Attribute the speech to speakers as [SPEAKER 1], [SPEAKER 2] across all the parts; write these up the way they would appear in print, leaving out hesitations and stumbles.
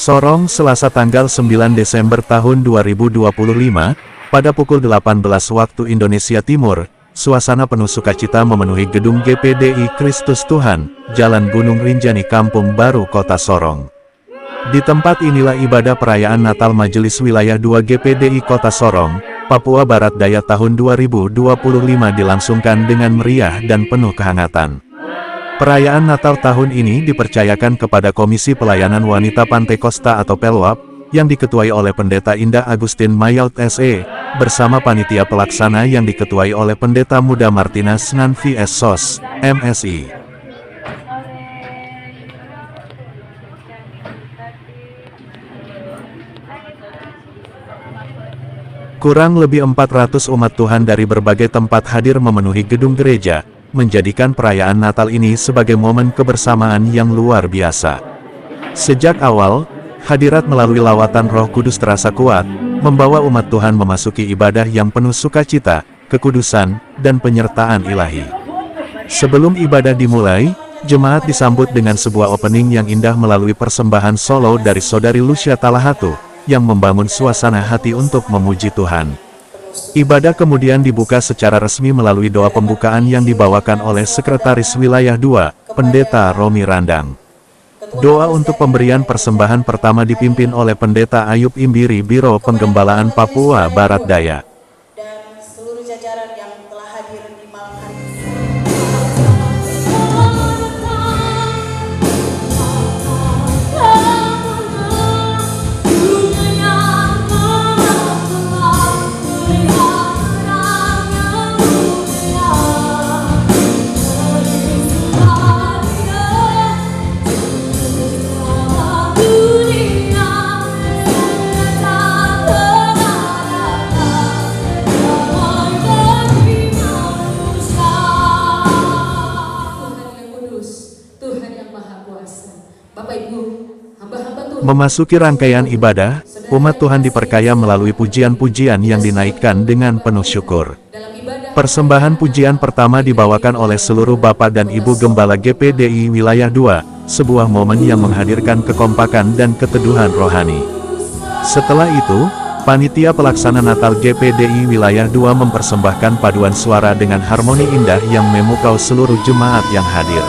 [SPEAKER 1] Sorong, Selasa tanggal 9 Desember tahun 2025, pada pukul 18 waktu Indonesia Timur, suasana penuh sukacita memenuhi gedung GPDI Kristus Tuhan, Jalan Gunung Rinjani, Kampung Baru, Kota Sorong. Di tempat inilah ibadah perayaan Natal Majelis Wilayah 2 GPDI Kota Sorong, Papua Barat Daya tahun 2025 dilangsungkan dengan meriah dan penuh kehangatan. Perayaan Natal tahun ini dipercayakan kepada Komisi Pelayanan Wanita Pantai Kosta atau Pelwap, yang diketuai oleh Pendeta Indah Agustin Mayaut SE, bersama panitia pelaksana yang diketuai oleh Pendeta Muda Martinez Nanfi SSOS, MSI. Kurang lebih 400 umat Tuhan dari berbagai tempat hadir memenuhi gedung gereja, menjadikan perayaan Natal ini sebagai momen kebersamaan yang luar biasa. Sejak awal, hadirat melalui lawatan Roh Kudus terasa kuat, membawa umat Tuhan memasuki ibadah yang penuh sukacita, kekudusan, dan penyertaan ilahi. Sebelum ibadah dimulai, jemaat disambut dengan sebuah opening yang indah melalui persembahan solo dari Saudari Lucia Talahatu, yang membangun suasana hati untuk memuji Tuhan. Ibadah kemudian dibuka secara resmi melalui doa pembukaan yang dibawakan oleh Sekretaris Wilayah 2, Pendeta Romi Randang. Doa untuk pemberian persembahan pertama dipimpin oleh Pendeta Ayub Imbiri, Biro Penggembalaan Papua Barat Daya.
[SPEAKER 2] Dan seluruh jajaran yang telah hadir di malam hari ini.
[SPEAKER 1] Memasuki rangkaian ibadah, umat Tuhan diperkaya melalui pujian-pujian yang dinaikkan dengan penuh syukur. Persembahan pujian pertama dibawakan oleh seluruh Bapak dan Ibu Gembala GPDI Wilayah 2, sebuah momen yang menghadirkan kekompakan dan keteduhan rohani. Setelah itu, panitia pelaksana Natal GPDI Wilayah 2 mempersembahkan paduan suara dengan harmoni indah yang memukau seluruh jemaat yang hadir.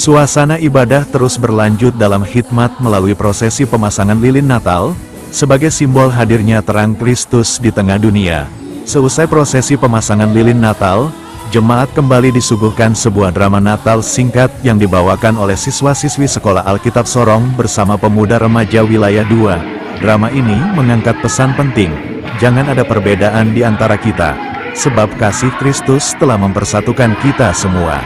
[SPEAKER 1] Suasana ibadah terus berlanjut dalam khidmat melalui prosesi pemasangan lilin Natal, sebagai simbol hadirnya terang Kristus di tengah dunia. Seusai prosesi pemasangan lilin Natal, jemaat kembali disuguhkan sebuah drama Natal singkat yang dibawakan oleh siswa-siswi Sekolah Alkitab Sorong bersama pemuda remaja Wilayah 2. Drama ini mengangkat pesan penting, jangan ada perbedaan di antara kita, sebab kasih Kristus telah mempersatukan kita semua.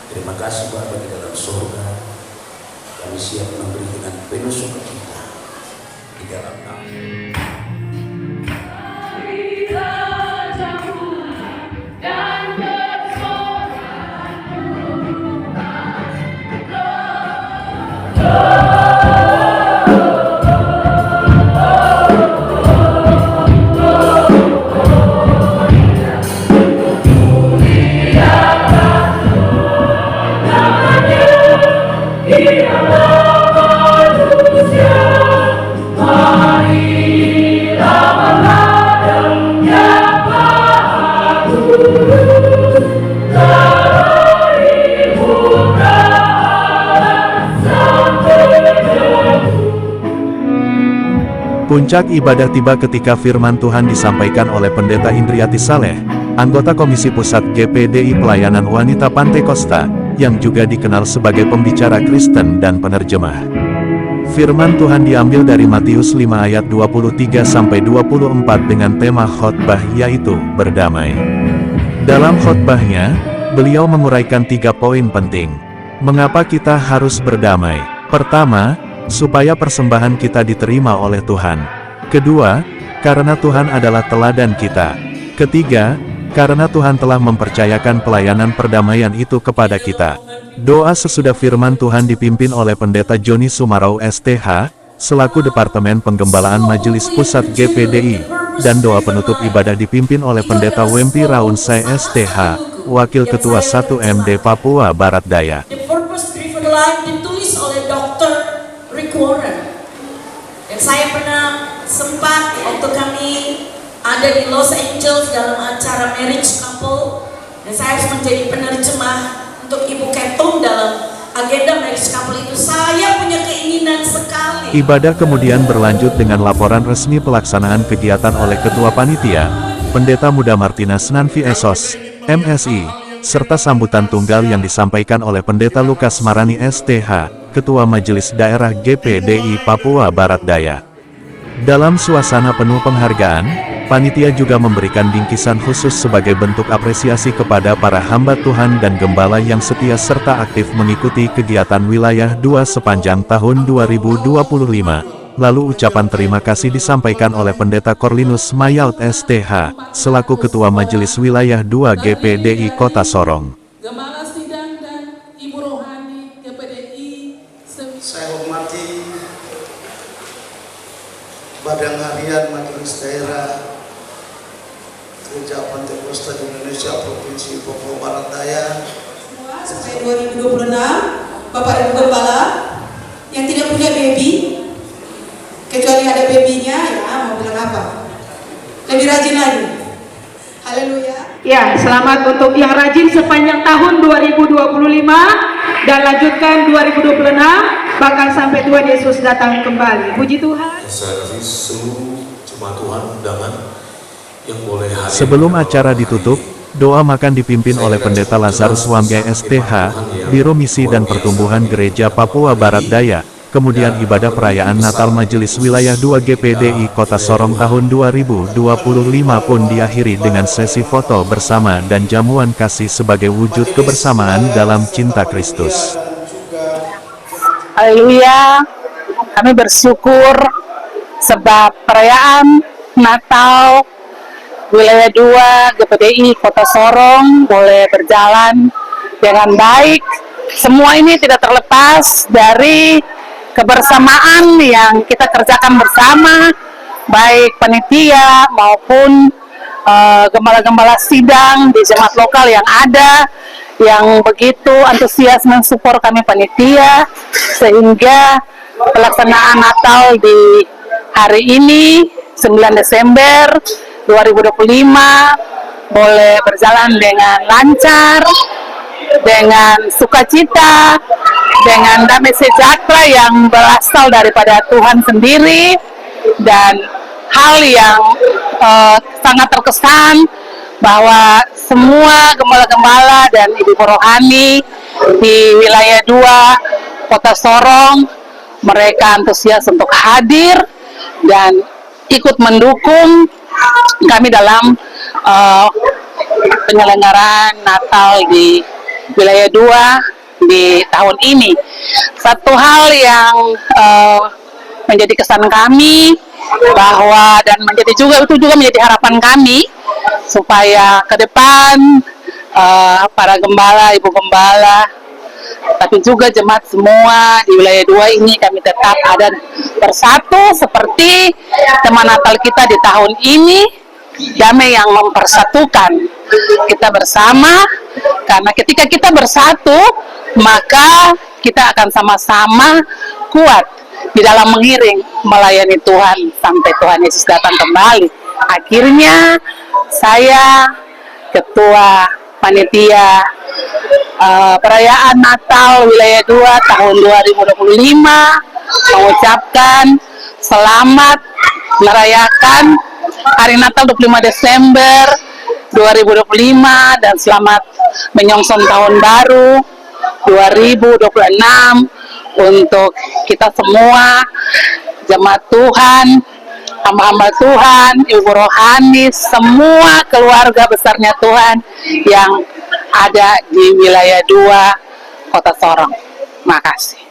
[SPEAKER 3] Terima kasih Bapa di dalam surga, kami siap memberi dengan penuh sukacita di dalam nama.
[SPEAKER 1] Puncak ibadah tiba ketika firman Tuhan disampaikan oleh Pendeta Indriati Saleh, anggota Komisi Pusat GPDI Pelayanan Wanita Pantai Kosta, yang juga dikenal sebagai pembicara Kristen dan penerjemah. Firman Tuhan diambil dari Matius 5 ayat 23-24 dengan tema khotbah yaitu berdamai. Dalam khotbahnya, beliau menguraikan 3 poin penting. Mengapa kita harus berdamai? Pertama, supaya persembahan kita diterima oleh Tuhan. Kedua, karena Tuhan adalah teladan kita. Ketiga, karena Tuhan telah mempercayakan pelayanan perdamaian itu kepada kita. Doa sesudah firman Tuhan dipimpin oleh Pendeta Joni Sumarau STH, selaku Departemen Penggembalaan Majelis Pusat GPDI, dan doa penutup ibadah dipimpin oleh Pendeta Wempi Raunsai STH, Wakil Ketua 1MD Papua Barat Daya.
[SPEAKER 2] The Purpose Driven Life ditulis oleh Dr. Rick Warren. Dan saya pernah sempat waktu kami ada di Los Angeles dalam acara marriage couple, dan saya harus menjadi penerjemah untuk Ibu Ketum dalam agenda marriage couple itu. Saya punya keinginan sekali.
[SPEAKER 1] Ibadah kemudian berlanjut dengan laporan resmi pelaksanaan kegiatan oleh Ketua Panitia, Pendeta Muda Martinez Nanvi Esos, MSI, serta sambutan tunggal yang disampaikan oleh Pendeta Lukas Marani STH, Ketua Majelis Daerah GPDI Papua Barat Daya. Dalam suasana penuh penghargaan, panitia juga memberikan bingkisan khusus sebagai bentuk apresiasi kepada para hamba Tuhan dan gembala yang setia serta aktif mengikuti kegiatan Wilayah 2 sepanjang tahun 2025. Lalu ucapan terima kasih disampaikan oleh Pendeta Corlinus Mayaut STH, selaku Ketua Majelis Wilayah 2 GPDI Kota Sorong.
[SPEAKER 4] Gembala Sidang dan Ibu Rohani GPDI.
[SPEAKER 5] Saya hormati Badan Harian Majelis Daerah Gereja Pantekosta di Indonesia Provinsi Papua Barat Daya.
[SPEAKER 4] Sampai 2026, Bapak Ibu Gembala yang tidak punya baby, kecuali ada babynya, ya mau bilang apa? Lebih rajin lagi. Haleluya.
[SPEAKER 6] Ya, selamat untuk yang rajin sepanjang tahun 2025 dan lanjutkan 2026 bahkan sampai Tuhan Yesus datang kembali. Puji Tuhan.
[SPEAKER 3] Saya kasih seluruh jemaat Tuhan undangan yang boleh hadir.
[SPEAKER 1] Sebelum acara ditutup, doa makan dipimpin oleh Pendeta Lazarus Wamgai STH, Biro Misi dan Pertumbuhan Gereja Papua Barat Daya. Kemudian ibadah perayaan Natal Majelis Wilayah 2 GPDI Kota Sorong tahun 2025 pun diakhiri dengan sesi foto bersama dan jamuan kasih sebagai wujud kebersamaan dalam cinta Kristus.
[SPEAKER 7] Haleluya, kami bersyukur sebab perayaan Natal Wilayah 2 GPDI Kota Sorong boleh berjalan dengan baik. Semua ini tidak terlepas dari kebersamaan yang kita kerjakan bersama, baik panitia maupun gembala-gembala sidang di jemaat lokal yang ada, yang begitu antusias mensupport kami panitia, sehingga pelaksanaan Natal di hari ini 9 Desember 2025 boleh berjalan dengan lancar, dengan sukacita, dengan damai sejahtera yang berasal daripada Tuhan sendiri. Dan hal yang sangat terkesan bahwa semua gembala-gembala dan ibu rohani di wilayah 2 Kota Sorong, mereka antusias untuk hadir dan ikut mendukung kami dalam penyelenggaraan Natal di wilayah 2 di tahun ini. Satu hal yang menjadi kesan kami bahwa dan itu juga menjadi harapan kami supaya ke depan para gembala, ibu gembala, tapi juga jemaat semua di wilayah 2 ini kami tetap ada bersatu seperti tema Natal kita di tahun ini, damai yang mempersatukan kita bersama. Karena ketika kita bersatu, maka kita akan sama-sama kuat di dalam mengiring melayani Tuhan sampai Tuhan Yesus datang kembali. Akhirnya saya Ketua Panitia perayaan Natal wilayah 2 tahun 2025 mengucapkan selamat merayakan hari Natal 25 Desember 2025 dan selamat menyongsong tahun baru 2026 untuk kita semua, jemaat Tuhan, hamba-hamba Tuhan, ibu rohani, semua keluarga besarnya Tuhan yang ada di wilayah 2 Kota Sorong. Makasih.